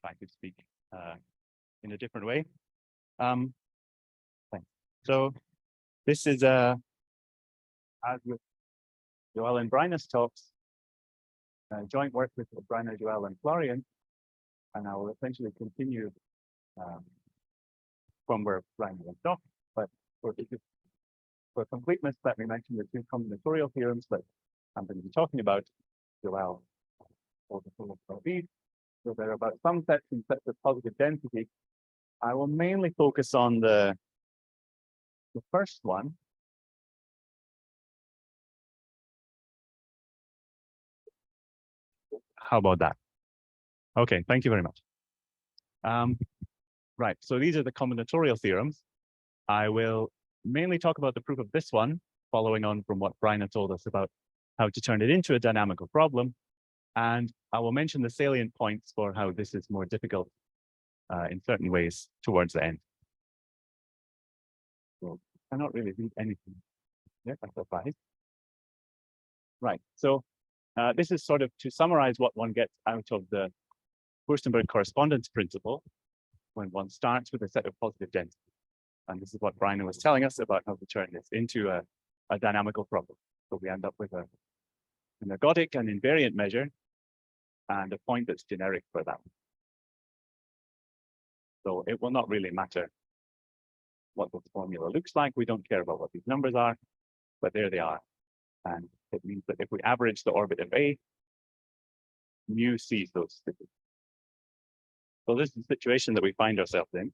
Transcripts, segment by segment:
try to speak in a different way. Thanks. So this is as with Joel and Bryna's talks, joint work with Bryna, Joel, and Florian, and I will essentially continue from where Bryna left off. But for completeness, let me mention the two combinatorial theorems that I'm going to be talking about. Joel or the full of these. So they're about sumsets and sets of positive density. I will mainly focus on the first one. How about that? Okay, thank you very much. Right, so these are the combinatorial theorems. I will mainly talk about the proof of this one, following on from what Bryna told us about how to turn it into a dynamical problem. And I will mention the salient points for how this is more difficult in certain ways towards the end. So I cannot really read anything. Yeah, that's a five. Right, so this is sort of to summarize what one gets out of the Furstenberg correspondence principle when one starts with a set of positive densities. And this is what Bryna was telling us about how to turn this into a dynamical problem. So we end up with an ergodic and invariant measure and a point that's generic for that. So it will not really matter what this formula looks like. We don't care about what these numbers are, but there they are. And it means that if we average the orbit of A, mu sees those stickers. So this is the situation that we find ourselves in.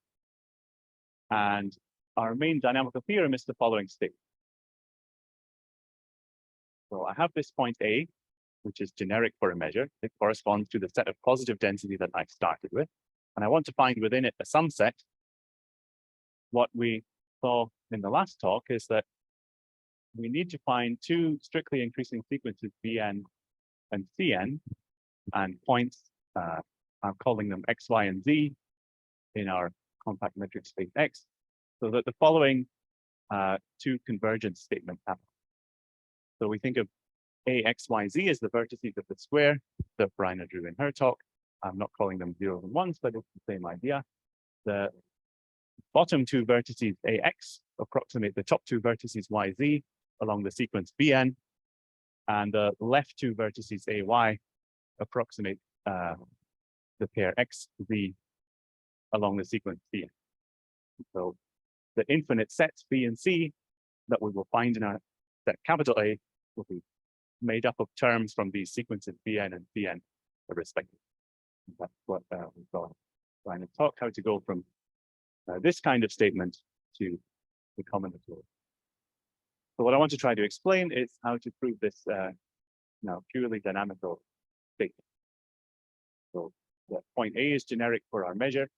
And our main dynamical theorem is the following statement. So I have this point A, which is generic for a measure. It corresponds to the set of positive density that I started with. And I want to find within it a sumset. What we saw in the last talk is that we need to find two strictly increasing sequences, Bn and Cn, and points, I'm calling them X, Y, and Z in our compact metric space X, so that the following two convergence statements happen. So we think of A, X, Y, Z as the vertices of the square that Bryna drew in her talk. I'm not calling them zeros and ones, but it's the same idea. The bottom two vertices AX approximate the top two vertices YZ along the sequence Bn, and the left two vertices AY approximate the pair XZ along the sequence Cn. So the infinite sets B and C that we will find in our set capital A will be made up of terms from these sequences Bn and Cn respectively. That's what we saw trying to talk how to go from this kind of statement to the combinatorial. So what I want to try to explain is how to prove this now purely dynamical statement. So the point A is generic for our measure,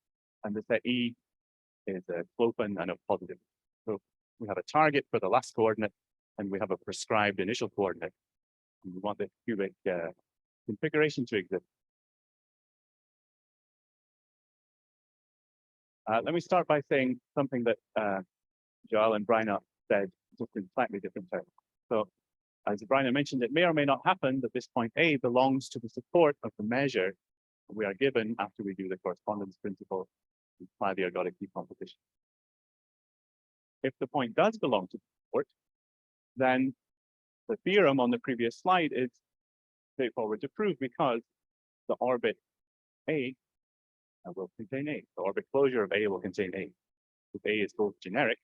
and the set E is a clopin and a positive. So we have a target for the last coordinate, and we have a prescribed initial coordinate. And we want the cubic configuration to exist. Let me start by saying something that Joel and Bryna said just in slightly different terms. So as Bryna mentioned, it may or may not happen that this point A belongs to the support of the measure we are given after we do the correspondence principle and apply the ergodic decomposition. If the point does belong to the support, then the theorem on the previous slide is straightforward to prove because the orbit A will contain A. The orbit closure of A will contain A. If A is both generic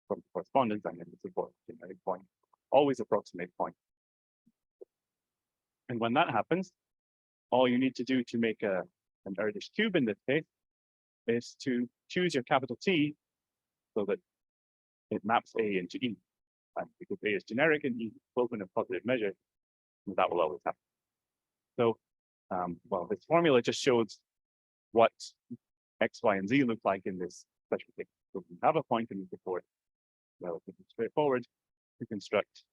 from correspondence and then the support generic point, always approximate point. And when that happens, all you need to do to make an Erdős cube in this case is to choose your capital T so that it maps A into E. And because A is generic and E is clopin of positive measure, that will always happen. So, well, this formula just shows what X, Y, and Z look like in this special case. So we have a point in the support, relatively straightforward to construct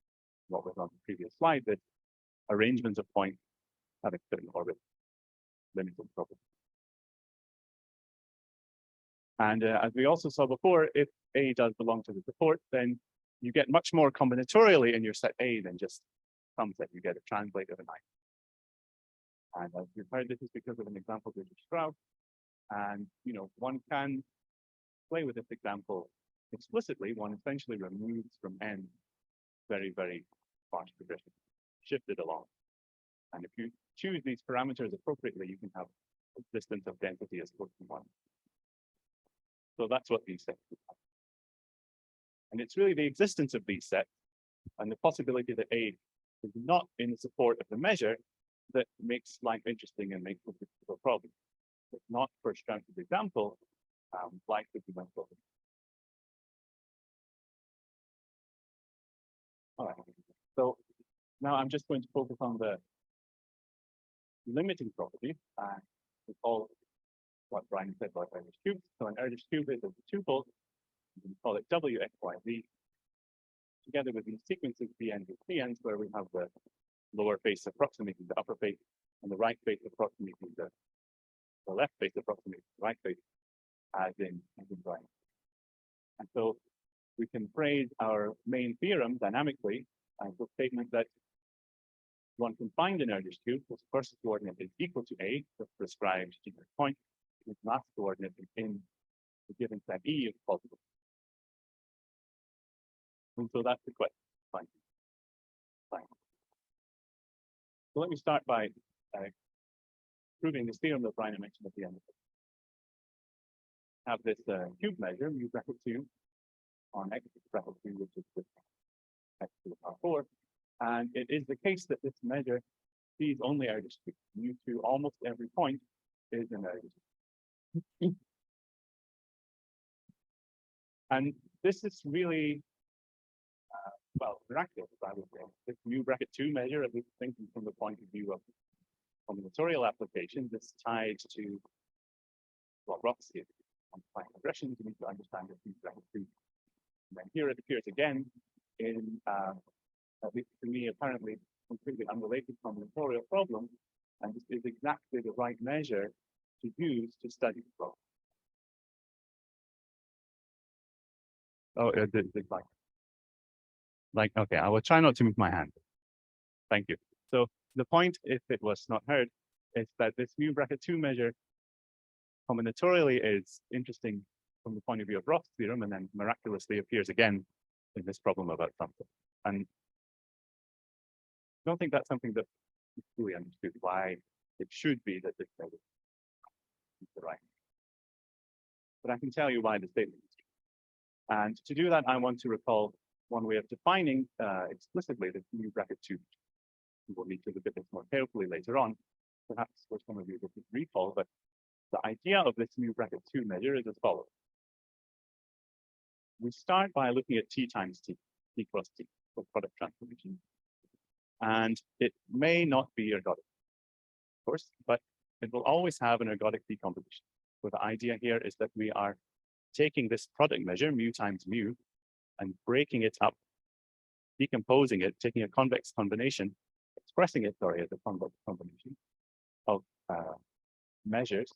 what was on the previous slide, that arrangements of points having certain orbit limited properties. And as we also saw before, if A does belong to the support, then you get much more combinatorially in your set A than just sumset. You get a translate of an I. And as you've heard, this is because of an example of Strauss. And one can play with this example explicitly. One essentially removes from n very, very sparse progression, shift it along. And if you choose these parameters appropriately, you can have a distance of density as close to 1. So that's what these sets are. And it's really the existence of these sets and the possibility that A is not in the support of the measure that makes life interesting and makes it a difficult problem. If not for Strauss's example, life would be much problem. All right. So now I'm just going to focus on the limiting property. Recall what Brian said about Erdős cubes. So an Erdős cube is a tuple. You can call it W, X, Y, Z. Together with these sequences, Bn with Cns, where we have the lower face approximating the upper face, and the right face approximating the left face approximating the right face, as in Brian. And so we can phrase our main theorem dynamically as a statement that one can find an Erdős cube whose first coordinate is equal to A, the prescribed generic point, whose last coordinate is in the given set E if possible. And so that's the question. Fine. So let me start by proving this theorem that Brian mentioned at the end of it. Have this cube measure, mu bracket 2, on x bracket 2, which is with x to the power 4. And it is the case that this measure sees only Erdős cubes. Mu to almost every point is an Erdős cube. And this is really miraculous, I would say. This mu bracket 2 measure, at least thinking from the point of view of combinatorial applications, is tied to what Robertson did on fine regressions. You need to understand this mu bracket 2. And then here it appears again in, at least to me, apparently completely unrelated combinatorial problem. And this is exactly the right measure to use to study the problem. Oh, okay, I will try not to move my hand. Thank you. So the point, if it was not heard, is that this mu bracket 2 measure combinatorially is interesting from the point of view of Roth's theorem, and then miraculously appears again in this problem about something. And I don't think that's something that is fully understood why it should be that this measure is the right. But I can tell you why the statement is true. And to do that, I want to recall one way of defining explicitly the mu bracket 2. We'll need to look at this more carefully later on, perhaps for some of you this is recall, but the idea of this mu bracket 2 measure is as follows. We start by looking at T times T, T cross T, for product transformation. And it may not be ergodic, of course, but it will always have an ergodic decomposition. So the idea here is that we are taking this product measure, mu times mu, and breaking it up, decomposing it, taking a convex combination, expressing it, sorry, as a convex combination of measures.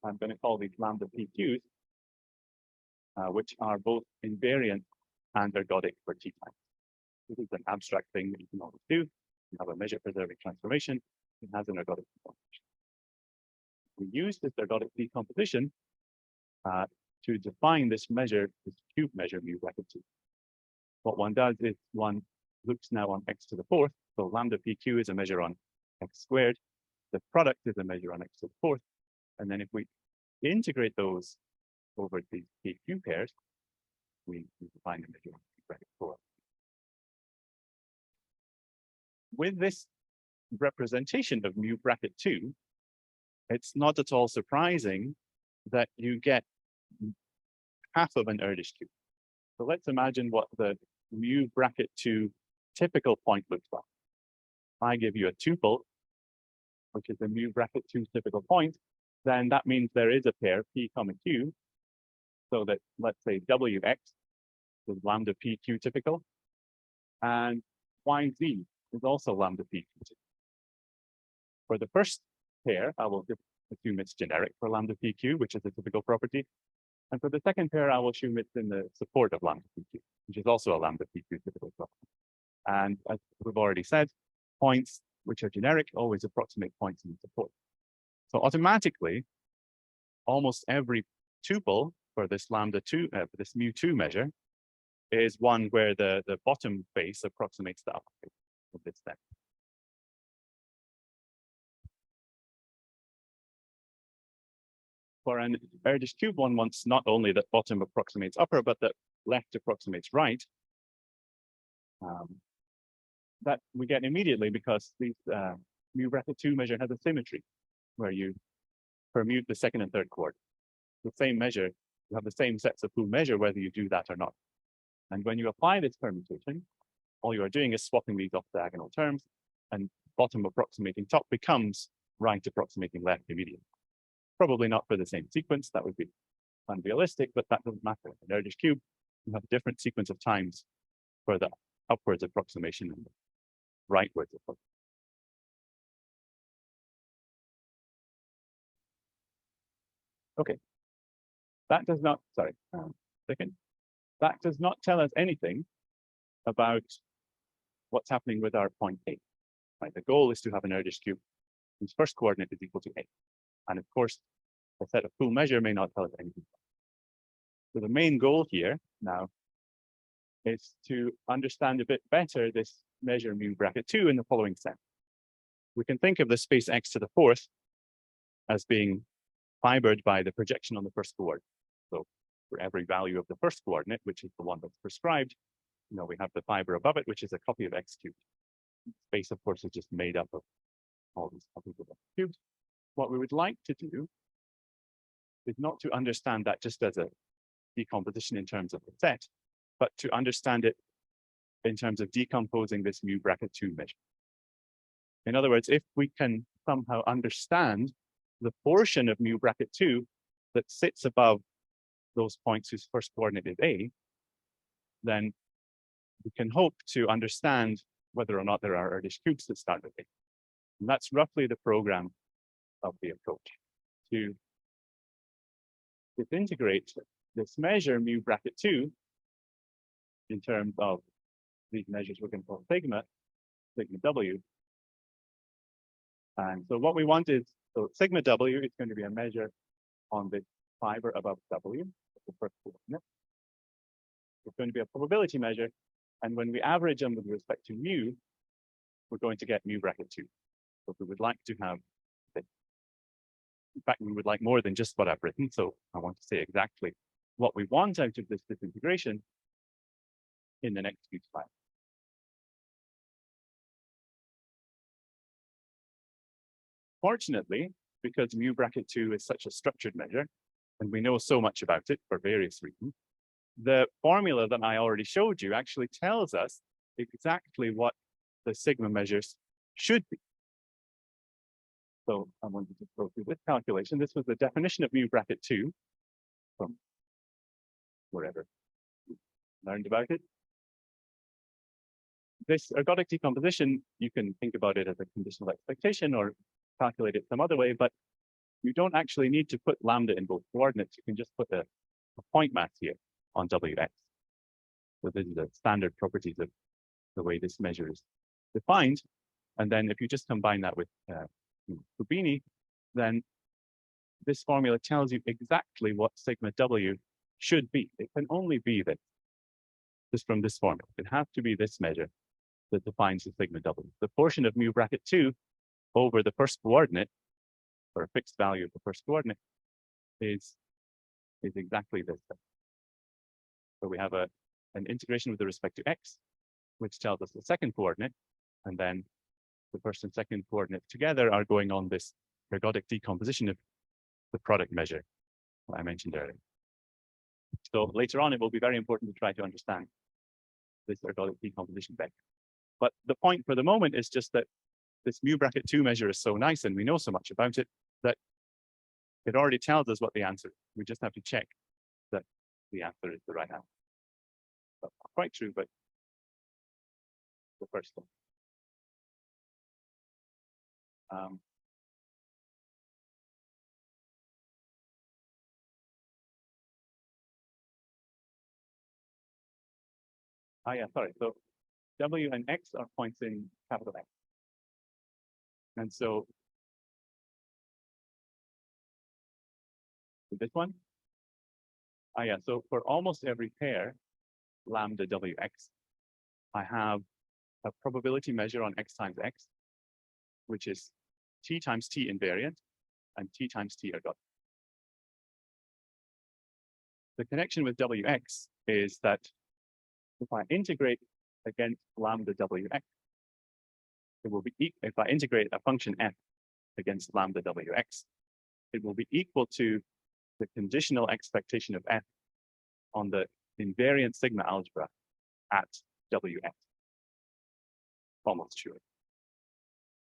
I'm going to call these lambda PQs, which are both invariant and ergodic for T times. This is an abstract thing that you can always do. You have a measure preserving transformation, it has an ergodic decomposition. We use this ergodic decomposition to define this measure, this cube measure mu bracket 2. What one does is one looks now on x to the 4th. So lambda PQ is a measure on x squared. The product is a measure on x to the 4th. And then if we integrate those over these PQ pairs, we define a measure on bracket 4. With this representation of mu bracket 2, it's not at all surprising that you get half of an Erdős cube. So let's imagine what the mu bracket 2 typical point looks like. I give you a tuple, which is the mu bracket 2 typical point, then that means there is a pair P comma Q, so that let's say WX is lambda PQ typical, and YZ is also lambda PQ typical. For the first pair, I will assume it's generic for lambda PQ, which is a typical property. And for the second pair, I will assume it's in the support of lambda PQ, which is also a lambda PQ typical property. And as we've already said, points which are generic always approximate points in support. So automatically, almost every tuple for this lambda2, for this mu2 measure, is one where the bottom face approximates the upper face of this set. For an Erdős cube, one wants not only that bottom approximates upper, but that left approximates right. That we get immediately because these mu bracket 2 measure has a symmetry where you permute the second and third coordinates. The same measure, you have the same sets of full measure whether you do that or not. And when you apply this permutation, all you are doing is swapping these off diagonal terms, and bottom approximating top becomes right approximating left immediately. Probably not for the same sequence, that would be unrealistic, but that doesn't matter. In Erdős cube, you have a different sequence of times for the upwards approximation and the rightwards approximation. Okay, that does not, sorry, second. That does not tell us anything about what's happening with our point A. Right? The goal is to have an Erdős cube whose first coordinate is equal to A. And of course, a set of full measure may not tell us anything. So the main goal here now is to understand a bit better this measure mu bracket 2 in the following sense. We can think of the space x to the fourth as being fibered by the projection on the first coordinate. So for every value of the first coordinate, which is the one that's prescribed, we have the fiber above it, which is a copy of x cubed. Space, of course, is just made up of all these copies of x cubed. What we would like to do is not to understand that just as a decomposition in terms of the set, but to understand it in terms of decomposing this mu bracket 2 measure. In other words, if we can somehow understand the portion of mu bracket 2 that sits above those points whose first coordinate is A, then we can hope to understand whether or not there are Erdős cubes that start with A. And that's roughly the program of the approach, to disintegrate this measure mu bracket 2 in terms of these measures we're going to call sigma W. And so what we want is, so sigma W is going to be a measure on this fiber above W, the first coordinate. It's going to be a probability measure. And when we average them with respect to mu, we're going to get mu bracket 2. So we would like to have this. In fact, we would like more than just what I've written. So I want to say exactly what we want out of this disintegration in the next few slides. Fortunately, because mu bracket 2 is such a structured measure, and we know so much about it for various reasons, the formula that I already showed you actually tells us exactly what the sigma measures should be. So I wanted to go through this calculation. This was the definition of mu bracket 2 from wherever you learned about it. This ergodic decomposition, you can think about it as a conditional expectation or calculate it some other way, but you don't actually need to put lambda in both coordinates. You can just put a point mass here on Wx. So this is the standard properties of the way this measure is defined. And then if you just combine that with Fubini, then this formula tells you exactly what sigma W should be. It can only be this, just from this formula. It has to be this measure that defines the sigma W. The portion of mu bracket 2 over the first coordinate, or a fixed value of the first coordinate, is exactly this. So we have an integration with respect to x, which tells us the second coordinate, and then the first and second coordinate together are going on this ergodic decomposition of the product measure that I mentioned earlier. So later on, it will be very important to try to understand this ergodic decomposition vector. But the point for the moment is just that this mu bracket 2 measure is so nice and we know so much about it that it already tells us what the answer is. We just have to check that the answer is the right answer. That's not quite true, but the first one. Yeah, sorry. So W and X are points in capital X. And so This one? Ah, yeah, so for almost every pair, lambda wx, I have a probability measure on x times x, which is t times t invariant and t times t ergodic. The connection with wx is that if I integrate against lambda wx, it will be if I integrate a function f against lambda wx, it will be equal to the conditional expectation of f on the invariant sigma algebra at wx. Almost sure.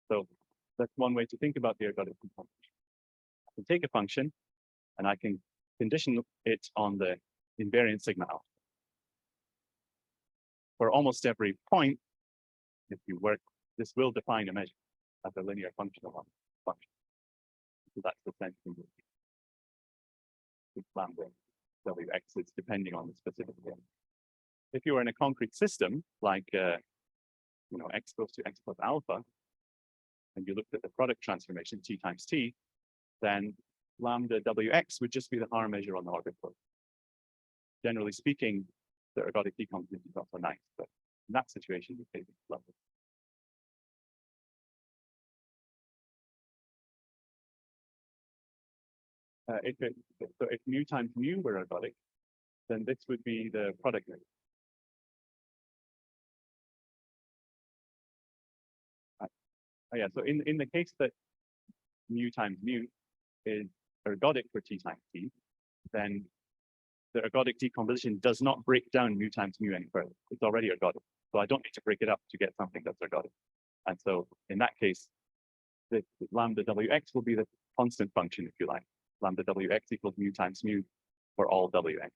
So that's one way to think about the ergodic component. I can take a function and I can condition it on the invariant sigma algebra. For almost every point, if you work, this will define a measure as a linear function of one function. So that's the sense in which lambda wx is depending on the specific thing. If you were in a concrete system, like x goes to x plus alpha, and you looked at the product transformation t times t, then lambda wx would just be the Haar measure on the orbit flow. Generally speaking, the ergodic decomposition is also nice, but in that situation, you take lambda. If mu times mu were ergodic, then this would be the product measure. Oh yeah, so in the case that mu times mu is ergodic for t times t, then the ergodic decomposition does not break down mu times mu any further. It's already ergodic. So I don't need to break it up to get something that's ergodic. And so in that case, the lambda wx will be the constant function, if you like. Lambda wx equals mu times mu for all wx.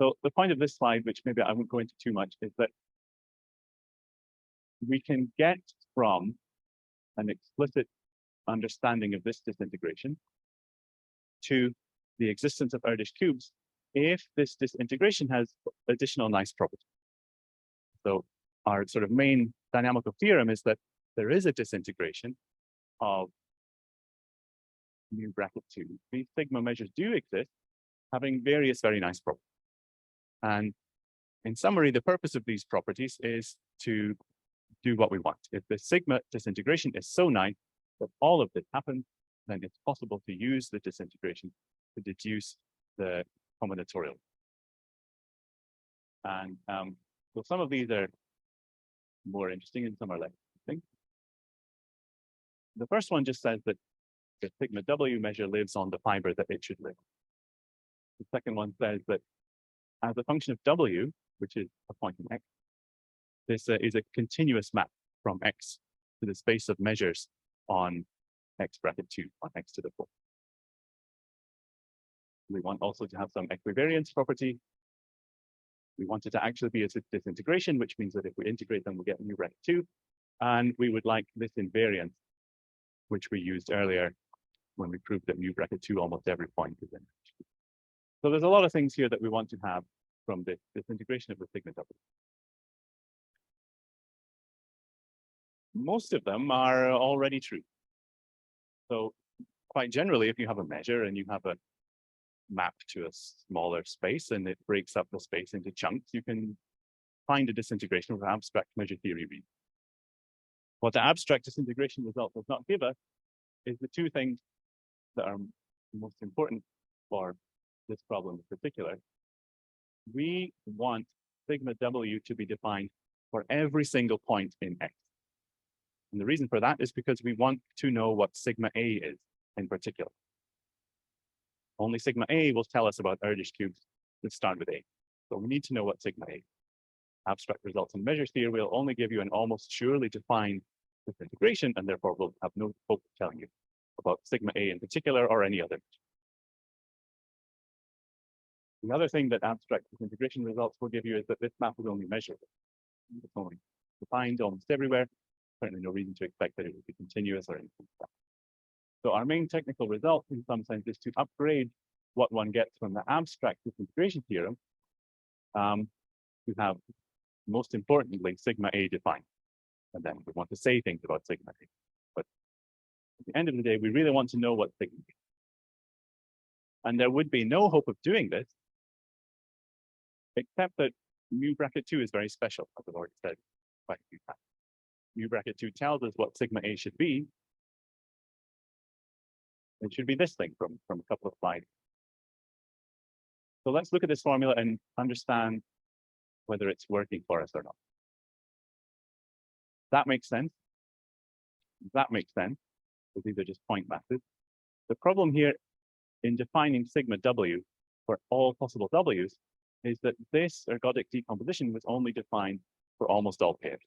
So the point of this slide, which maybe I won't go into too much, is that we can get from an explicit understanding of this disintegration to the existence of Erdős cubes if this disintegration has additional nice properties. So our sort of main dynamical theorem is that there is a disintegration of mu bracket 2. These sigma measures do exist, having various very nice properties. And in summary, the purpose of these properties is to do what we want. If the sigma disintegration is so nice that all of this happens, then it's possible to use the disintegration to deduce the combinatorial. And so some of these are more interesting and some are less interesting. The first one just says that the sigma W measure lives on the fiber that it should live. The second one says that as a function of W, which is a point in X, this is a continuous map from X to the space of measures on X bracket 2, on X to the 4. We want also to have some equivariance property. We want it to actually be a disintegration, which means that if we integrate them, we get mu bracket 2. And we would like this invariance, which we used earlier when we proved that mu bracket 2 almost every point is in. So there's a lot of things here that we want to have from this disintegration of the sigma W. Most of them are already true. So quite generally, if you have a measure and you have a map to a smaller space and it breaks up the space into chunks, you can find a disintegration with abstract measure theory reason. What the abstract disintegration result does not give us is the two things that are most important for this problem in particular. We want sigma W to be defined for every single point in X. And the reason for that is because we want to know what sigma A is in particular. Only sigma A will tell us about Erdős cubes that start with A. So we need to know what sigma A is. Abstract results in measure theory will only give you an almost surely defined disintegration, and therefore we'll have no hope of telling you about sigma A in particular or any other. The other thing that abstract disintegration results will give you is that this map is only measurable. It's only defined almost everywhere. Certainly no reason to expect that it would be continuous or anything like that. So our main technical result in some sense is to upgrade what one gets from the abstract disintegration theorem to have most importantly, sigma A defined. And then we want to say things about sigma A. But at the end of the day, we really want to know what sigma is. And there would be no hope of doing this, except that mu bracket 2 is very special, as I've already said quite a few times. Mu bracket 2 tells us what sigma A should be. It should be this thing from a couple of slides. So let's look at this formula and understand whether it's working for us or not. That makes sense. That makes sense, because these are just point masses. The problem here in defining sigma W for all possible W's is that this ergodic decomposition was only defined for almost all pairs.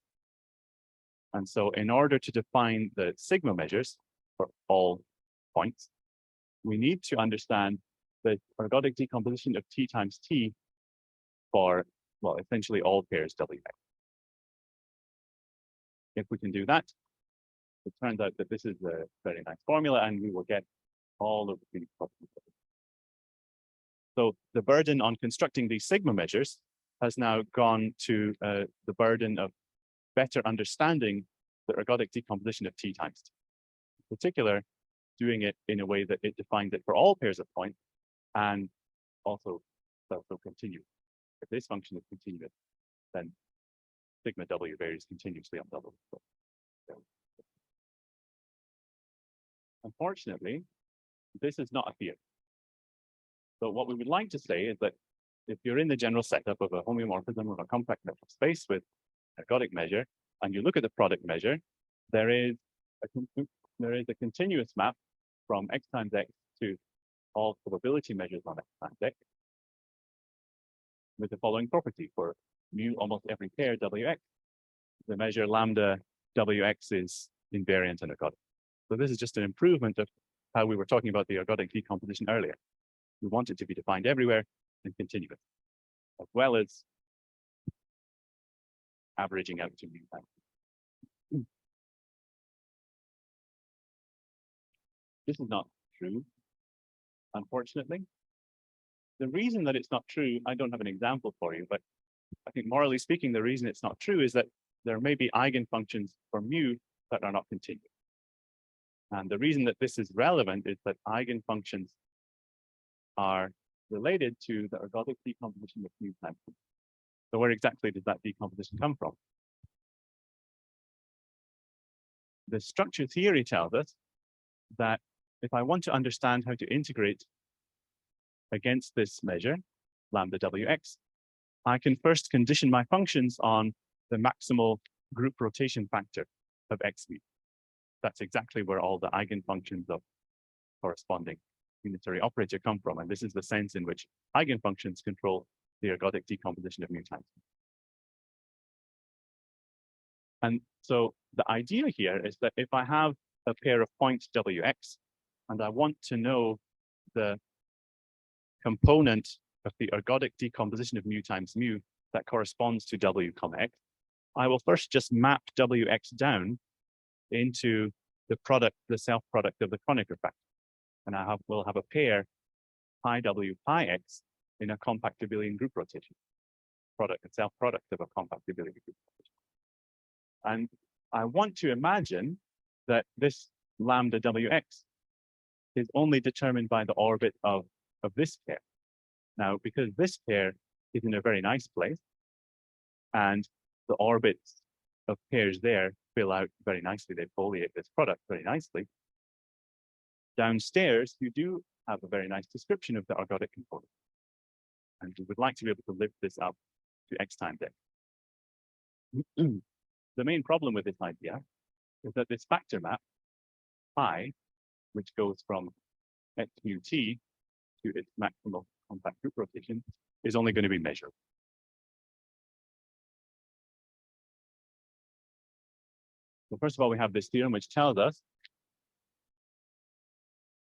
And so in order to define the sigma measures for all points, we need to understand the ergodic decomposition of T times T for, well, essentially all pairs WX. If we can do that, it turns out that this is a very nice formula and we will get all of these properties. So the burden on constructing these sigma measures has now gone to the burden of better understanding the ergodic decomposition of T times T. In particular, doing it in a way that it defines it for all pairs of points and also continuous. If this function is continuous, then sigma W varies continuously on W. Unfortunately, this is not a theorem. So what we would like to say is that if you're in the general setup of a homeomorphism of a compact metric space with ergodic measure, and you look at the product measure, there is a continuous map from x times x to all probability measures on x times x with the following property for mu almost every pair WX. The measure lambda WX is invariant and ergodic. So this is just an improvement of how we were talking about the ergodic decomposition earlier. We want it to be defined everywhere and continuous, as well as averaging out to mu times. This is not true, unfortunately. The reason that it's not true, I don't have an example for you, but I think morally speaking, the reason it's not true is that there may be eigenfunctions for mu that are not continuous. And the reason that this is relevant is that eigenfunctions are related to the ergodic decomposition of mu times mu. So where exactly does that decomposition come from? The structure theory tells us that if I want to understand how to integrate against this measure, lambda WX, I can first condition my functions on the maximal group rotation factor of x mu. That's exactly where all the eigenfunctions of corresponding unitary operator come from. And this is the sense in which eigenfunctions control the ergodic decomposition of mu times mu. And so the idea here is that if I have a pair of points WX and I want to know the component of the ergodic decomposition of mu times mu that corresponds to W, X, I will first just map WX down into the product, the self product of the Kronecker factor. And will have a pair pi W pi X in a compact abelian group rotation. Product and self product of a compact abelian group rotation. And I want to imagine that this lambda WX is only determined by the orbit of this pair. Now, because this pair is in a very nice place, and the orbits of pairs there fill out very nicely, they foliate this product very nicely. Downstairs, you do have a very nice description of the ergodic component. And we would like to be able to lift this up to x times x. The main problem with this idea is that this factor map, pi, which goes from x mu t to its maximal compact group rotation, is only going to be measured. So first of all, we have this theorem which tells us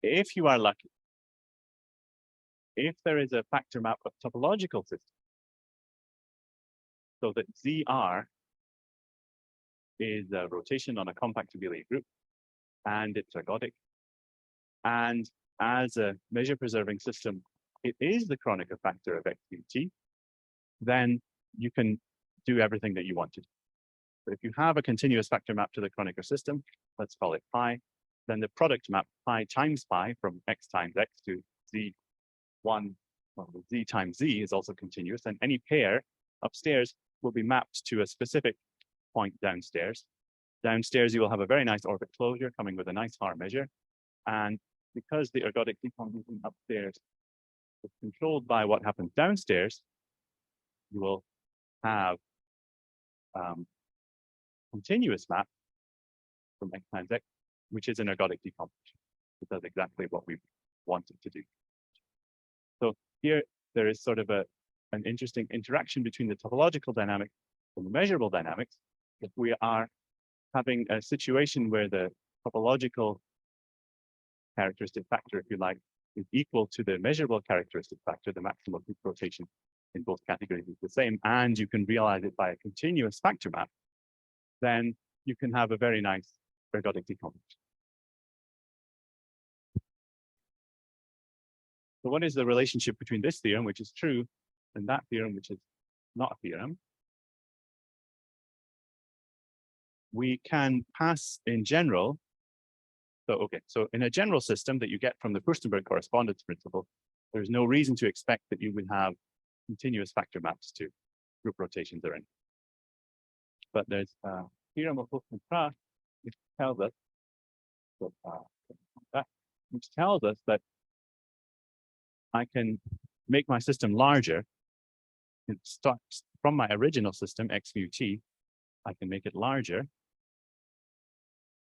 if you are lucky, if there is a factor map of topological systems, so that ZR is a rotation on a compact abelian group, and it's ergodic, and as a measure-preserving system, it is the Kronecker factor of x mu t, then you can do everything that you want to do. But if you have a continuous factor map to the Kronecker system, let's call it pi, then the product map pi times pi from x times x to z1, well, z times z is also continuous, and any pair upstairs will be mapped to a specific point downstairs. Downstairs, you will have a very nice orbit closure coming with a nice Haar measure. And because the ergodic decomposition upstairs is controlled by what happens downstairs, you will have continuous map from x times x, which is an ergodic decomposition. It does exactly what we want it to do. So here, there is sort of an interesting interaction between the topological dynamics and the measurable dynamics. If we are having a situation where the topological characteristic factor, if you like, is equal to the measurable characteristic factor, the maximal group rotation in both categories is the same, and you can realize it by a continuous factor map, then you can have a very nice ergodic decomposition. So what is the relationship between this theorem, which is true, and that theorem, which is not a theorem? We can pass in general. So in a general system that you get from the Furstenberg correspondence principle, there's no reason to expect that you would have continuous factor maps to group rotations or anything. But there's a theorem of Hooft-Kraft which tells us that I can make my system larger. It starts from my original system, x mu t, I can make it larger.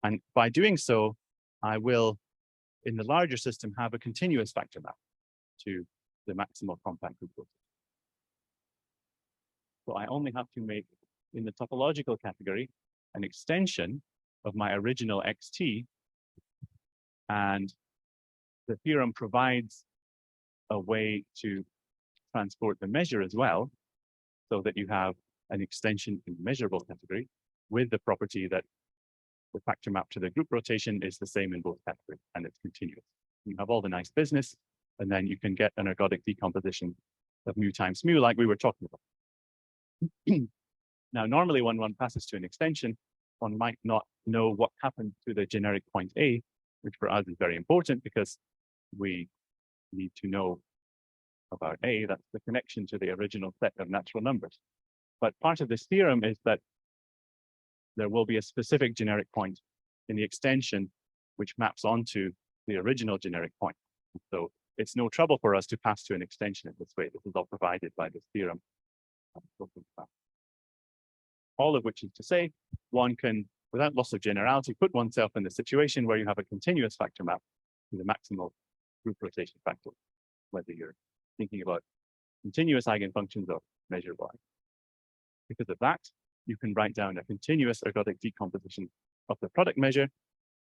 And by doing so, I will, in the larger system, have a continuous factor map to the maximal compact group rotation. So I only have to make, in the topological category, an extension of my original xt, and the theorem provides a way to transport the measure as well, so that you have an extension in the measurable category with the property that the factor map to the group rotation is the same in both categories and it's continuous. You have all the nice business, and then you can get an ergodic decomposition of mu times mu like we were talking about. Now, normally when one passes to an extension, one might not know what happened to the generic point A, which for us is very important because we need to know about A, that's the connection to the original set of natural numbers. But part of this theorem is that there will be a specific generic point in the extension which maps onto the original generic point. So it's no trouble for us to pass to an extension in this way. This is all provided by this theorem. All of which is to say, one can, without loss of generality, put oneself in the situation where you have a continuous factor map to the maximal group rotation factor, whether you're thinking about continuous eigenfunctions or measurable. Because of that, you can write down a continuous ergodic decomposition of the product measure.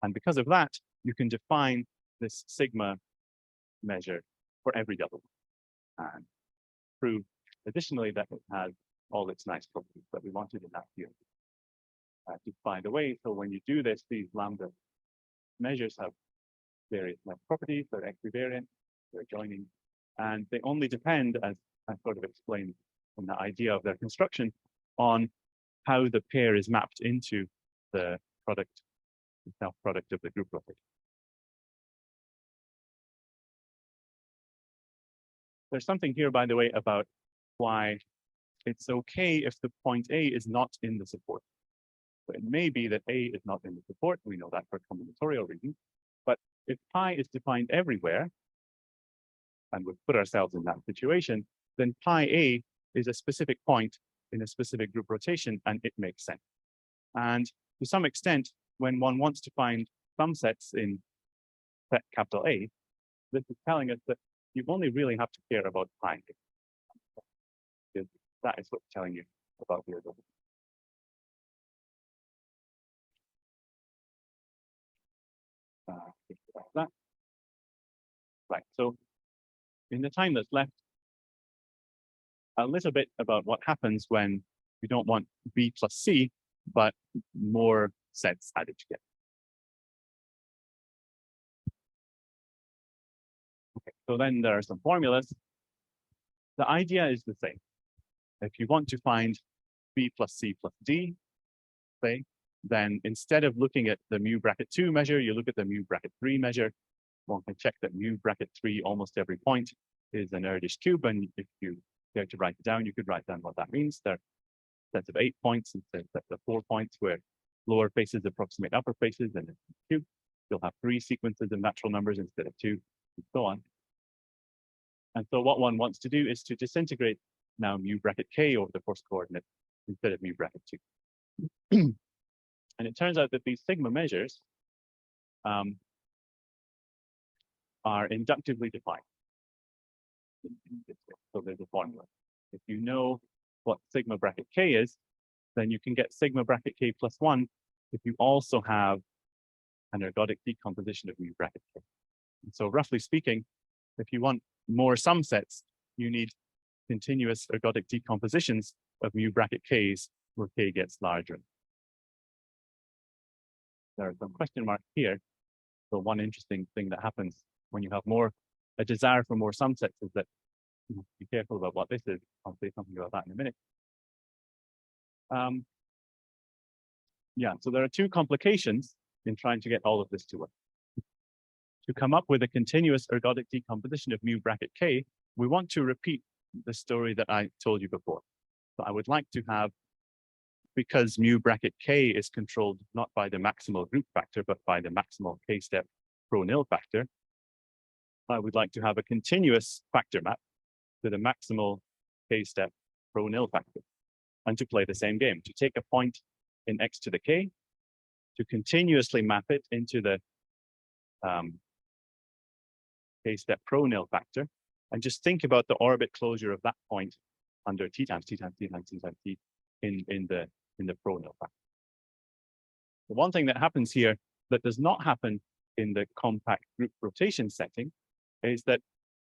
And because of that, you can define this sigma measure for every double and prove additionally that it has all its nice properties that we wanted in that theorem. Just by the way, so when you do this, these lambda measures have various nice properties, they're equivariant, they're joining, and they only depend, as I sort of explained in the idea of their construction, on how the pair is mapped into the product, the self-product of the group rotation. There's something here, by the way, about why it's okay if the point A is not in the support. So it may be that A is not in the support. We know that for combinatorial reasons. But if pi is defined everywhere, and we've put ourselves in that situation, then pi A is a specific point in a specific group rotation, and it makes sense. And to some extent, when one wants to find sumsets in set capital A, this is telling us that you only really have to care about pi. Because that is what's telling you about the ergodic. That. Right, so in the time that's left, a little bit about what happens when you don't want B plus C, but more sets added together. Okay, so then there are some formulas. The idea is the same. If you want to find B plus C plus D, say, then instead of looking at the mu bracket 2 measure, you look at the mu bracket 3 measure. One can check that mu bracket 3 almost every point is an Erdős cube, and if you care to write it down, you could write down what that means. There are sets of 8 points instead of sets of 4 points where lower faces approximate upper faces, and in the cube, you'll have 3 sequences of natural numbers instead of 2, and so on. And so what one wants to do is to disintegrate now mu bracket k over the first coordinate instead of mu bracket 2. And it turns out that these sigma measures are inductively defined. So there's a formula. If you know what sigma bracket k is, then you can get sigma bracket k plus 1 if you also have an ergodic decomposition of mu bracket k. And so roughly speaking, if you want more sumsets, you need continuous ergodic decompositions of mu bracket k's where k gets larger. There are some question marks here. So one interesting thing that happens when you have a desire for more sumsets is that you have to be careful about what this is. I'll say something about that in a minute. Yeah, so there are 2 complications in trying to get all of this to work. To come up with a continuous ergodic decomposition of mu bracket k, we want to repeat the story that I told you before. So I would like to have, because mu bracket k is controlled not by the maximal group factor, but by the maximal k-step pro-nil factor, I would like to have a continuous factor map to the maximal k-step pro-nil factor, and to play the same game, to take a point in x to the k, to continuously map it into the k-step pro-nil factor, and just think about the orbit closure of that point under t times t times t times t times t in the pro-nil factor. The one thing that happens here that does not happen in the compact group rotation setting is that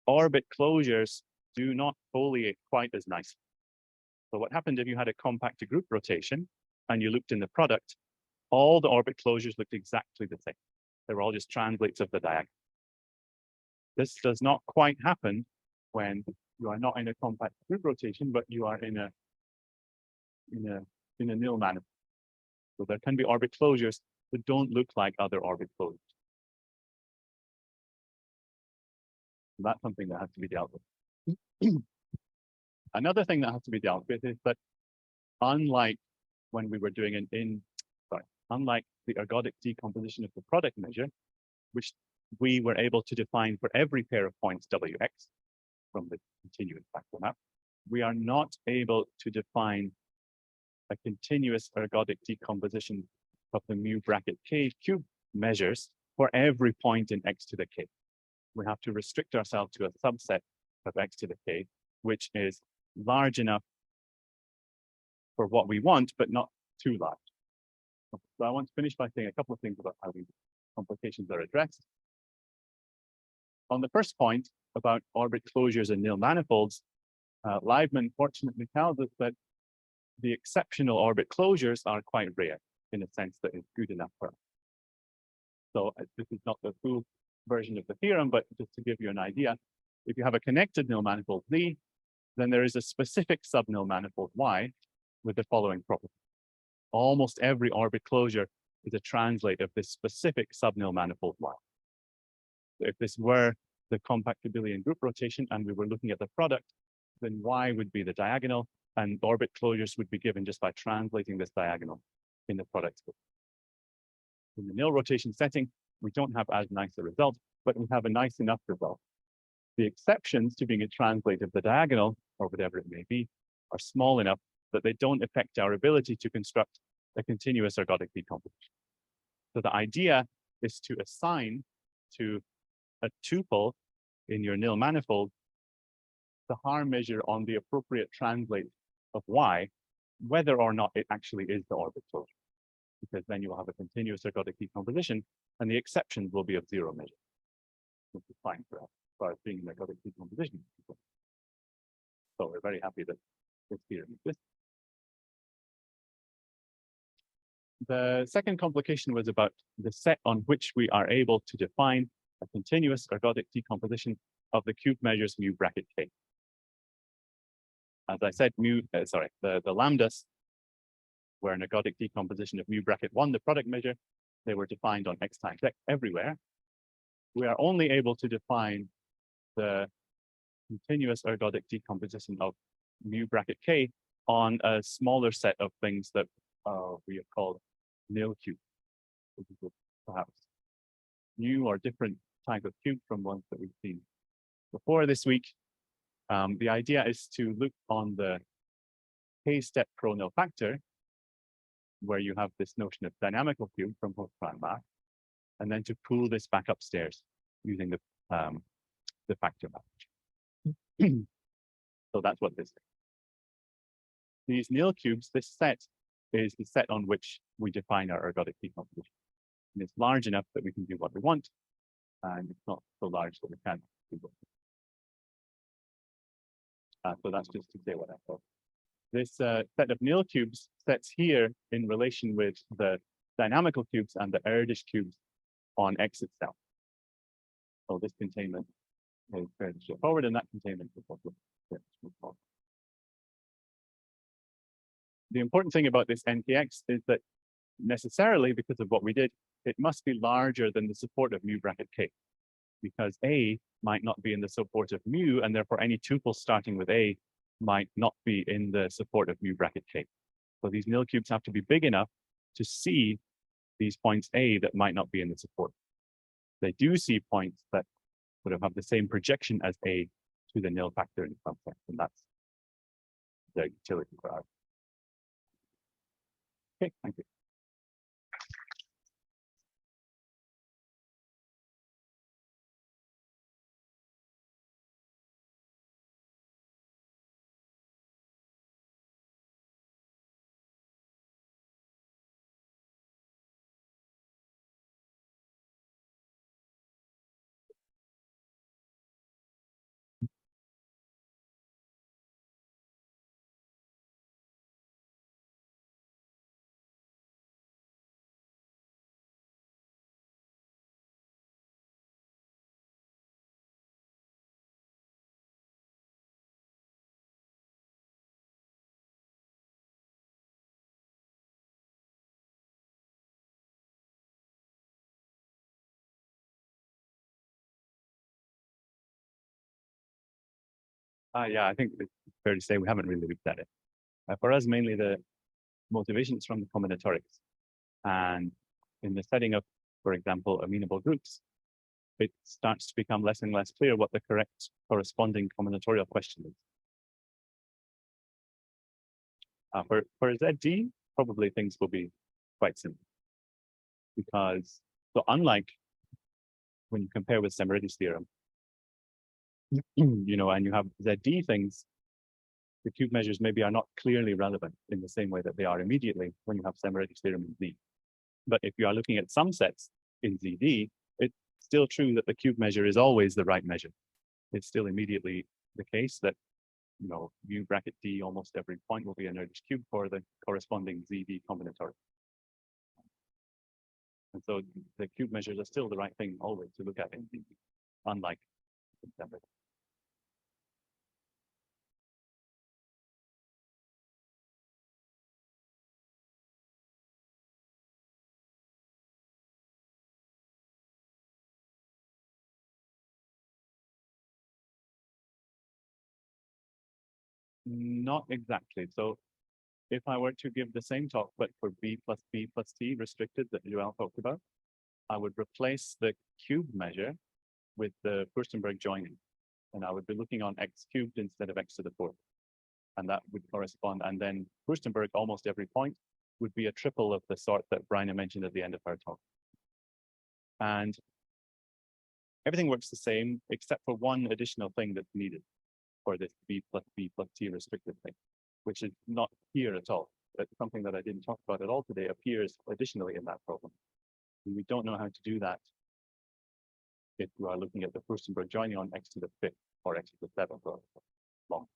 orbit closures do not foliate quite as nicely. So what happened if you had a compact to group rotation and you looked in the product, all the orbit closures looked exactly the same. They were all just translates of the diagonal. This does not quite happen when you are not in a compact group rotation, but you are in a nil manifold. So there can be orbit closures that don't look like other orbit closures. So that's something that has to be dealt with. Another thing that has to be dealt with is that unlike when we were doing unlike the ergodic decomposition of the product measure, which we were able to define for every pair of points wx from the continuous factor map, we are not able to define a continuous ergodic decomposition of the mu bracket k cube measures for every point in x to the k. We have to restrict ourselves to a subset of x to the k, which is large enough for what we want, but not too large. So I want to finish by saying a couple of things about how these complications are addressed. On the first point about orbit closures and nil manifolds, Leibman fortunately tells us that the exceptional orbit closures are quite rare in a sense that it's good enough for us. So this is not the full version of the theorem, but just to give you an idea, if you have a connected nil manifold Z, then there is a specific subnil manifold Y with the following property. Almost every orbit closure is a translate of this specific subnil manifold Y. So if this were the compact abelian group rotation and we were looking at the product, then Y would be the diagonal and orbit closures would be given just by translating this diagonal in the product space. In the nil rotation setting, we don't have as nice a result, but we have a nice enough result. The exceptions to being a translate of the diagonal, or whatever it may be, are small enough that they don't affect our ability to construct a continuous ergodic decomposition. So the idea is to assign to a tuple in your nil manifold the harm measure on the appropriate translate of Y, whether or not it actually is the orbit closure, because then you will have a continuous ergodic decomposition and the exceptions will be of zero measure, which is fine for us as far as being an ergodic decomposition. So we're very happy that this theorem exists. The second complication was about the set on which we are able to define a continuous ergodic decomposition of the cube measures mu bracket k. As I said, the lambdas were an ergodic decomposition of mu bracket 1, the product measure. They were defined on x times x everywhere. We are only able to define the continuous ergodic decomposition of mu bracket k on a smaller set of things that we have called nil cube, perhaps new or different type of cube from ones that we've seen before this week. The idea is to look on the k-step pro-nil factor, where you have this notion of dynamical cube from Hochprime math, and then to pull this back upstairs using the factor match. So that's what this is. These nil cubes, this set is the set on which we define our ergodic decomposition. And it's large enough that we can do what we want, and it's not so large that we can't do what we want. So that's just to say what I thought. This set of nil cubes sets here in relation with the dynamical cubes and the ergodic cubes on X itself. So this containment is fairly straightforward, and that containment is also fairly straightforward. The important thing about this NKX is that necessarily, because of what we did, it must be larger than the support of mu bracket k, because A might not be in the support of mu, and therefore any tuple starting with A might not be in the support of mu bracket k. So these nil cubes have to be big enough to see these points A that might not be in the support. They do see points that would have the same projection as A to the nil factor in some sense, and that's the utility for ours. Okay, thank you. Yeah, I think it's fair to say we haven't really looked at it. For us, mainly the motivations from the combinatorics. And in the setting of, for example, amenable groups, it starts to become less and less clear what the correct corresponding combinatorial question is. For ZD, probably things will be quite simple. Because, so unlike when you compare with Semirides theorem, you know, and you have ZD things, the cube measures maybe are not clearly relevant in the same way that they are immediately when you have Semirides theorem in Z. But if you are looking at sumsets in ZD, it's still true that the cube measure is always the right measure. It's still immediately the case that, you know, mu bracket D almost every point will be an ergodic cube for the corresponding ZD combinatoric. And so the cube measures are still the right thing always to look at in ZD, unlike Semirides. Not exactly. So if I were to give the same talk, but for B plus T restricted that Joel talked about, I would replace the cube measure with the Furstenberg joining. And I would be looking on x cubed instead of x to the fourth. And that would correspond. And then Furstenberg, almost every point, would be a triple of the sort that Brian mentioned at the end of our talk. And everything works the same, except for one additional thing that's needed for this B plus T restricted thing, which is not here at all. But something that I didn't talk about at all today appears additionally in that problem. And we don't know how to do that if you are looking at the Furstenberg joining on x to the fifth or x to the seventh or long.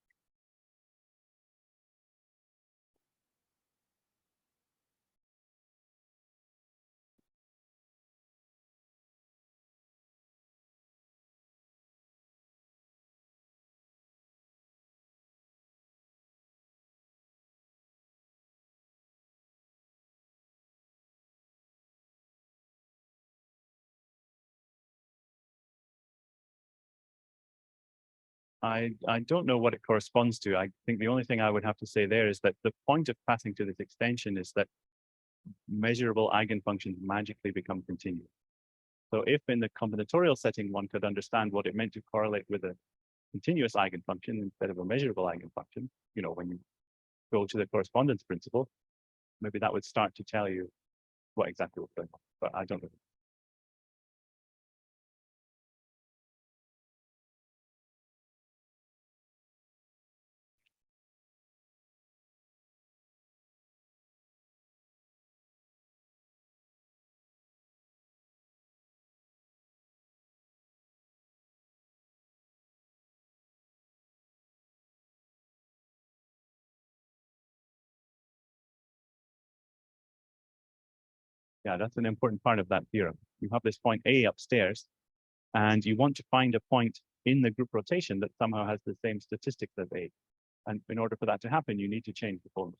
I don't know what it corresponds to. I think the only thing I would have to say there is that the point of passing to this extension is that measurable eigenfunctions magically become continuous. So if in the combinatorial setting, one could understand what it meant to correlate with a continuous eigenfunction instead of a measurable eigenfunction, you know, when you go to the correspondence principle, maybe that would start to tell you what exactly was going on, but I don't know. Yeah, that's an important part of that theorem. You have this point A upstairs, and you want to find a point in the group rotation that somehow has the same statistics as A. And in order for that to happen, you need to change the formula.